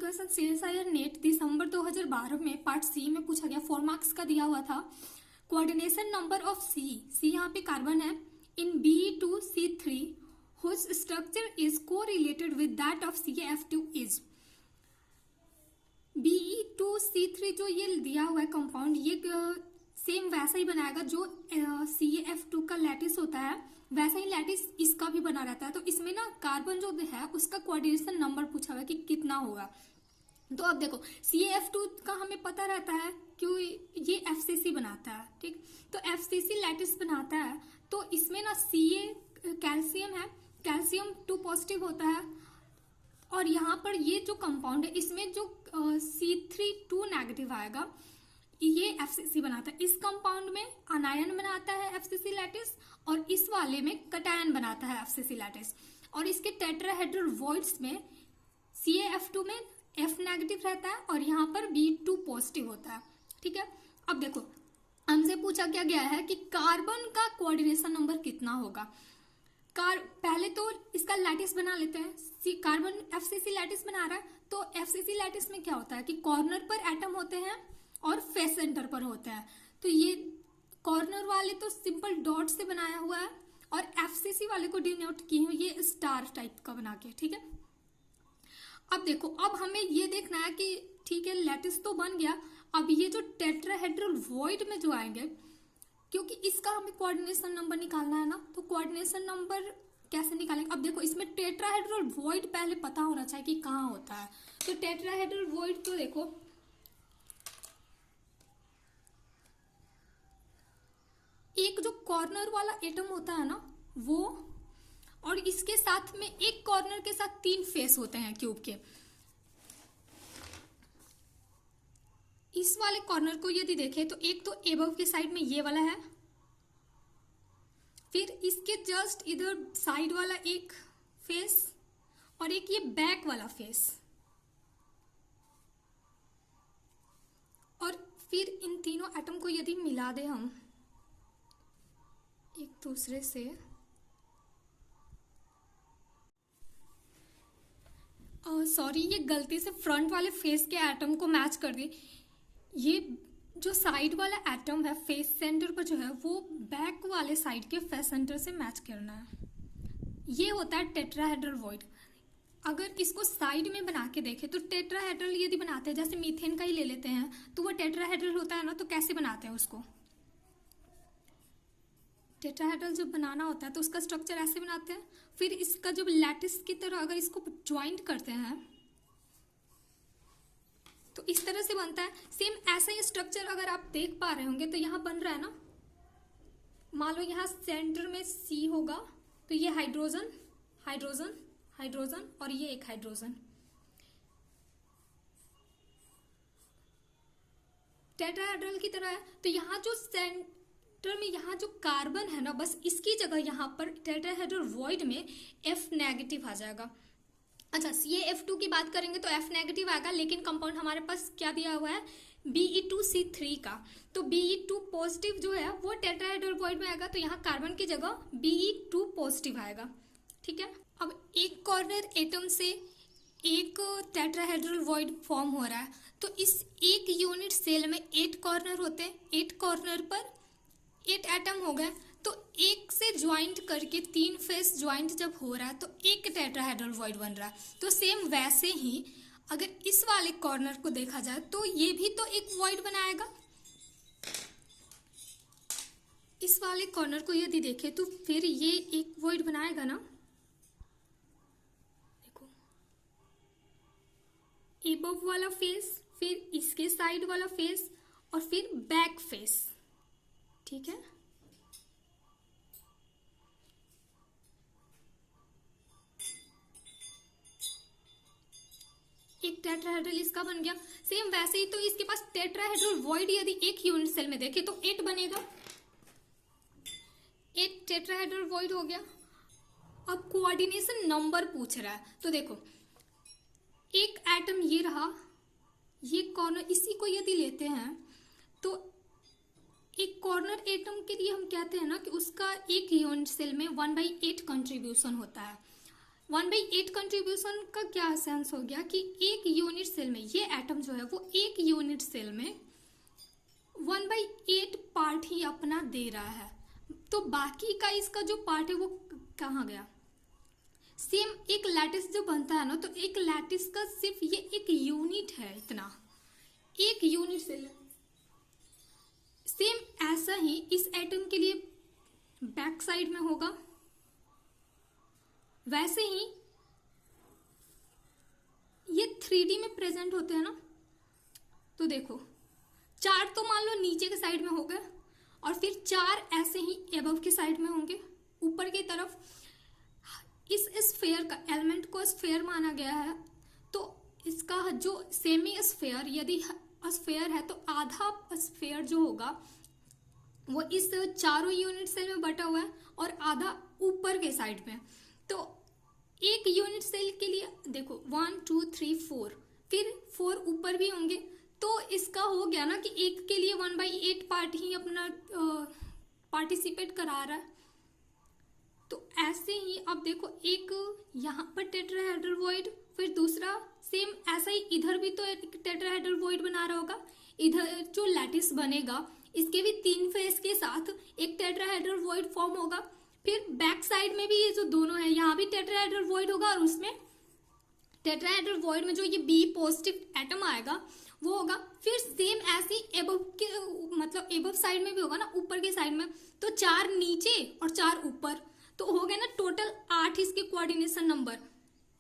Question CSIR net दिसंबर 2012 में part सी में पूछा गया, 4 मार्क्स का दिया हुआ था। कोऑर्डिनेशन नंबर ऑफ सी यहाँ पे कार्बन है, इन B2C3 whose structure is correlated with that of CF2 is B2C3 जो ये दिया हुआ है कंपाउंड, ये सेम वैसा ही बनाएगा जो CF2 का लैटिस होता है, वैसा ही लैटिस इसका भी बना रहता है। तो इसमें ना कार्बन जो है उसका कोऑर्डिनेशन नंबर पूछा हुआ है कि कितना होगा। तो अब देखो CF2 का हमें पता रहता है क्यों ये FCC बनाता है, ठीक। तो FCC लैटिस बनाता है, तो इसमें ना Ca कैल्शियम है, कैल्शियम 2 पॉजिटिव होता है, और यहाँ पर ये जो कंपाउंड है इसमें जो C3 2 नेगेटिव आएगा, ये FCC बनाता है। इस कंपाउंड में अनायन बनाता है FCC लैटिस, और इस वाले में कटायन बनाता है FCC लैटिस। और इसके टेट्राहेड्रल वॉइड्स में CaF2 में F नेगेटिव रहता है और यहाँ पर B2 पॉजिटिव होता है, ठीक है। अब देखो हमसे पूछा क्या गया है कि कार्बन का कोऑर्डिनेशन नंबर कितना होगा। पहले तो इसका लैटिस बना लेते हैं। कार्बन FCC लैटिस बना रहा है, तो FCC लैटिस में क्या होता है कि कॉर्नर पर एटम होते हैं और फेस सेंटर पर होते हैं। तो ये कॉर्नर वाले तो सिंपल डॉट से बनाया हुआ है, और FCC वाले को डिनोट की हूँ ये स्टार टाइप का बना के, ठीक है। अब देखो अब हमें ये देखना है कि ठीक है लैटिस तो बन गया, अब ये जो टेट्राहेड्रल वॉइड में जो आएंगे, क्योंकि इसका हमें कोऑर्डिनेशन नंबर निकालना है ना, तो कोऑर्डिनेशन नंबर कैसे निकालेंगे। अब देखो इसमें टेट्राहेड्रल वॉइड पहले पता होना चाहिए कि कहाँ होता है। तो टेट्राहेड्रल वॉइड तो देखो एक जो कॉर्नर वाला एटम होता है ना वो, और इसके साथ में एक कॉर्नर के साथ 3 फेस होते हैं क्यूब के। इस वाले कॉर्नर को यदि देखें तो एक तो एबव के साइड में ये वाला है, फिर इसके जस्ट इधर साइड वाला एक फेस, और एक ये बैक वाला फेस, और फिर इन तीनों एटम को यदि मिला दे हम एक दूसरे से, सॉरी ये गलती से फ्रंट वाले फेस के एटम को मैच कर दी। ये जो साइड वाला एटम है फेस सेंटर पर जो है वो बैक वाले साइड के फेस सेंटर से मैच करना है। ये होता है टेट्राहेड्रल वॉइड। अगर इसको साइड में बना के देखें तो टेट्राहेड्रल यदि बनाते हैं, जैसे मीथेन का ही ले लेते हैं, तो वो टेट्राहेड्रल होता है ना, तो कैसे बनाते हैं उसको। टेट्राहेड्रल जब बनाना होता है तो उसका स्ट्रक्चर ऐसे बनाते हैं, फिर इसका जब लैटिस की तरह अगर इसको ज्वाइंट करते हैं तो इस तरह से बनता है। सेम ऐसा ही स्ट्रक्चर अगर आप देख पा रहे होंगे तो यहाँ बन रहा है ना, मान लो यहाँ सेंटर में C होगा, तो ये हाइड्रोजन हाइड्रोजन हाइड्रोजन और ये एक हाइड्रोजन। टेट्राहेड्रल की तरह है। तो यहाँ जो सेंटर में यहाँ जो कार्बन है ना, बस इसकी जगह यहाँ पर टेट्राहेड्रल वॉइड में F नेगेटिव आ जाएगा। अच्छा CaF2 की बात करेंगे तो F नेगेटिव आएगा, लेकिन कंपाउंड हमारे पास क्या दिया हुआ है Be2C3 का, तो Be2 पॉजिटिव जो है वो टेट्राहेड्रल वॉइड में आएगा, तो यहाँ कार्बन की जगह Be2 पॉजिटिव आएगा, ठीक है। अब एक कॉर्नर एटम से एक टेट्राहेड्रल वॉइड फॉर्म हो रहा है, तो इस एक यूनिट सेल में 8 कॉर्नर होते हैं, 8 कॉर्नर पर 8 एटम हो गए, तो एक से ज्वाइंट करके 3 फेस ज्वाइंट जब हो रहा है तो एक टेट्राहेड्रल वॉइड बन रहा है। तो सेम वैसे ही अगर इस वाले कॉर्नर को देखा जाए तो ये भी तो एक वॉइड बनाएगा। इस वाले कॉर्नर को यदि देखें तो फिर ये एक वॉइड बनाएगा ना, देखो एबव वाला फेस, फिर इसके साइड वाला फेस, और फिर बैक फेस, ठीक है। एक टेट्राहेड्रल इसका बन गया। सेम वैसे ही तो इसके पास टेट्राहेड्रल वॉइड यदि एक यूनिट सेल में देखे तो 8 बनेगा, 8 टेट्राहेड्रल वॉइड हो गया। अब कोऑर्डिनेशन नंबर पूछ रहा है, तो देखो एक एटम ये रहा, ये कॉर्नर, इसी को यदि लेते हैं तो एक कॉर्नर एटम के लिए हम कहते हैं ना कि उसका एक यूनिट सेल में 1/8 कंट्रीब्यूशन होता है। 1/8 कंट्रीब्यूशन का क्या सेंस हो गया कि एक यूनिट सेल में ये एटम जो है वो एक यूनिट सेल में 1/8 पार्ट ही अपना दे रहा है, तो बाकी का इसका जो पार्ट है वो कहाँ गया। सेम एक लैटिस जो बनता है ना, तो एक लैटिस का सिर्फ ये एक यूनिट है, इतना एक यूनिट सेल। सेम ऐसा ही इस एटम के लिए बैक साइड में होगा, वैसे ही ये 3D में प्रेजेंट होते हैं ना, तो देखो 4 तो मान लो नीचे के साइड में हो गए और फिर 4 ऐसे ही एबव के साइड में होंगे ऊपर की तरफ। इस स्फेयर का एलिमेंट को स्फेयर माना गया है, तो इसका जो सेमी स्फेयर यदि स्फेयर है तो आधा स्फेयर जो होगा वो इस चारों यूनिट सेल में बटा हुआ है और आधा ऊपर के साइड में। तो एक यूनिट सेल के लिए देखो 1 2 3 4, फिर 4 ऊपर भी होंगे, तो इसका हो गया ना कि एक के लिए 1/8 पार्ट ही अपना पार्टिसिपेट करा रहा है। तो ऐसे ही अब देखो एक यहाँ पर टेट्राहेड्रल वॉइड, फिर दूसरा सेम ऐसा ही इधर भी तो एक टेट्राहेड्रल वॉइड बना रहा होगा। इधर जो लैटिस बनेगा इसके भी 3 फेस के साथ एक टेट्राहेड्रल वॉइड फॉर्म होगा। फिर बैक साइड में भी ये जो दोनों है यहाँ भी टेट्राहेड्रल वॉइड होगा और उसमें टेट्राहेड्रल वॉइड में जो ये बी पॉजिटिव एटम आएगा वो होगा। फिर सेम ऐसे एबव के मतलब एबव साइड में भी होगा ना, ऊपर के साइड में, तो 4 नीचे और 4 ऊपर, तो हो गया ना टोटल 8 इसके कोऑर्डिनेशन नंबर।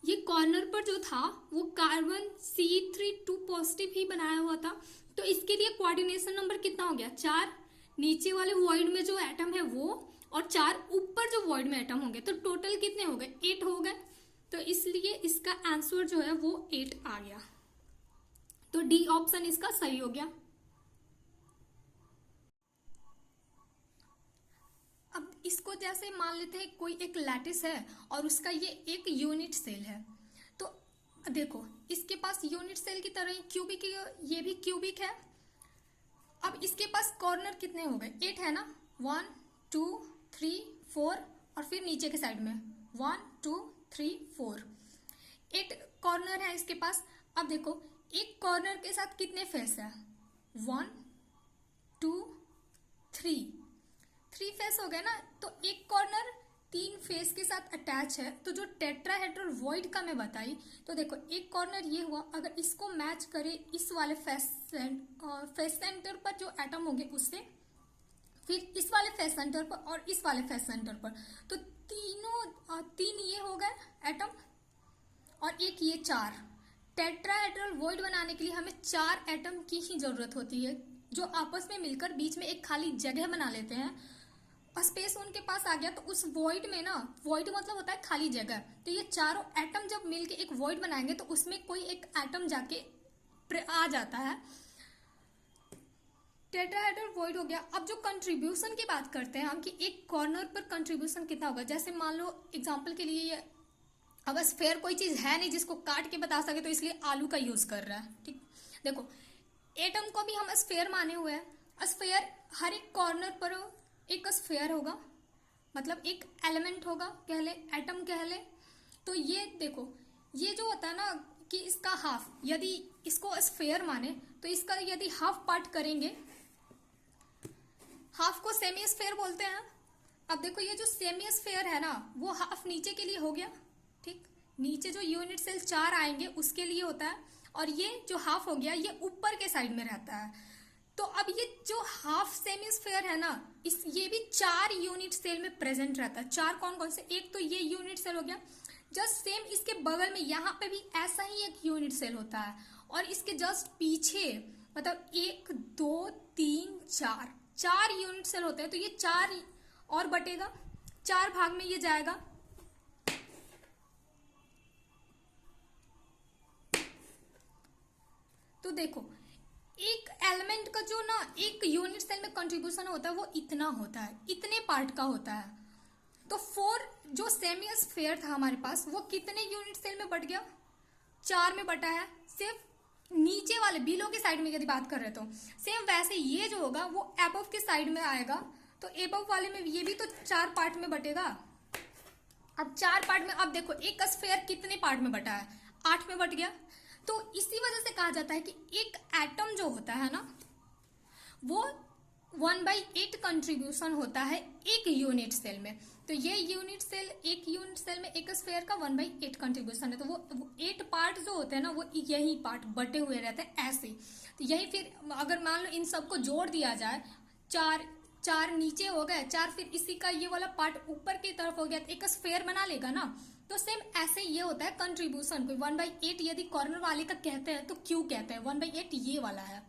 ये कॉर्नर पर जो था वो कार्बन C32 पॉजिटिव ही बनाया हुआ था, तो इसके लिए कोऑर्डिनेशन नंबर कितना हो गया 4। नीचे वाले वॉइड में जो एटम है वो, और 4 ऊपर जो वॉइड में एटम होंगे, तो टोटल कितने हो गए 8 हो गए। तो इसलिए इसका आंसर जो है वो 8 आ गया। तो डी ऑप्शन इसका सही हो गया। अब इसको जैसे मान लेते हैं कोई एक लैटिस है और उसका ये एक यूनिट सेल है, तो देखो इसके पास यूनिट सेल की तरह ही क्यूबिक, ये भी क्यूबिक है। अब इसके पास कॉर्नर कितने हो गए 8 है ना, 1 2 3 4 और फिर नीचे के साइड में 1 2 3 4, 8 कॉर्नर है इसके पास। अब देखो एक कॉर्नर के साथ कितने फेस है 1 2 3 फेस हो गए ना, तो एक कॉर्नर 3 फेस के साथ अटैच है। तो जो टेट्राहेड्रल वॉइड का मैं बताई, तो देखो एक कॉर्नर ये हुआ, अगर इसको मैच करे इस वाले फेस सेंटर पर जो एटम होंगे उससे, फिर इस वाले फेस सेंटर पर और इस वाले फेस सेंटर पर, तो तीन ये हो गए एटम और एक ये 4। टेट्राहेड्रल वॉइड बनाने के लिए हमें 4 एटम की ही जरूरत होती है, जो आपस में मिलकर बीच में एक खाली जगह बना लेते हैं। स्पेस उनके पास आ गया, तो उस वॉइड में ना, वॉइड मतलब होता है खाली जगह, तो ये चारों एटम जब मिलके एक वॉइड बनाएंगे तो उसमें कोई एक एटम जाके आ जाता है। टेट्राहेड्रल वॉइड हो गया। अब जो कंट्रीब्यूशन की बात करते हैं हम कि एक कॉर्नर पर कंट्रीब्यूशन कितना होगा, जैसे मान लो एग्जांपल के लिए ये अब स्फेयर कोई चीज है नहीं जिसको काट के बता सके, तो इसलिए आलू का यूज कर रहा है। ठीक, देखो एटम को भी हम स्फेयर माने हुए हैं। स्फेयर हर एक कॉर्नर पर एक स्फेयर होगा, मतलब एक एलिमेंट होगा, कह ले एटम कह ले। तो ये देखो ये जो होता है ना कि इसका हाफ, यदि इसको स्फेयर माने तो इसका यदि हाफ पार्ट करेंगे, हाफ को सेमी स्फेयर बोलते हैं। अब देखो ये जो सेमी स्फेयर है ना वो हाफ नीचे के लिए हो गया, ठीक, नीचे जो यूनिट सेल 4 आएंगे उसके लिए होता है, और ये जो हाफ हो गया ये ऊपर के साइड में रहता है। तो अब ये जो हाफ सेमी स्फेयर है ना, ये भी 4 यूनिट सेल में प्रेजेंट रहता है। 4 कौन कौन से, एक तो ये यूनिट सेल हो गया, जस्ट सेम इसके बगल में यहाँ पे भी ऐसा ही एक यूनिट सेल होता है, और इसके जस्ट पीछे मतलब 1 2 3 4 यूनिट सेल होते हैं। तो ये 4 और बटेगा, 4 भाग में ये जाएगा। तो देखो एक एलिमेंट का जो ना एक यूनिट सेल में कंट्रीब्यूशन होता है वो इतना होता है, इतने पार्ट का होता है। तो 4 जो सेमी स्फेयर था हमारे पास वो कितने यूनिट सेल में बट गया, 4 में बटा है। सिर्फ नीचे वाले बिलो के साइड में यदि बात कर रहे तो सेम वैसे ये जो होगा वो एबव के साइड में आएगा, तो एबव वाले में ये भी तो 4 पार्ट में बटेगा। अब 4 पार्ट में, अब देखो एक स्फेयर कितने पार्ट में बटा है, 8 में बट गया। तो इसी वजह से कहा जाता है कि एक एटम जो होता है ना, वो 1/8 कंट्रीब्यूशन होता है एक यूनिट सेल में। तो ये यूनिट सेल, एक यूनिट सेल में एक स्फेयर का 1/8 कंट्रीब्यूशन है। तो वो 8 पार्ट जो होते हैं ना, वो यही पार्ट बटे हुए रहते हैं ऐसे। तो यही फिर अगर मान लो इन सबको जोड़ दिया जाए, चार चार नीचे हो गए, 4 फिर इसी का ये वाला पार्ट ऊपर की तरफ हो गया, तो एक स्फेयर बना लेगा ना। तो सेम ऐसे ये होता है कंट्रीब्यूशन को 1/8 यदि कॉर्नर वाले का कहते हैं तो क्यों कहते हैं 1/8 ये वाला है।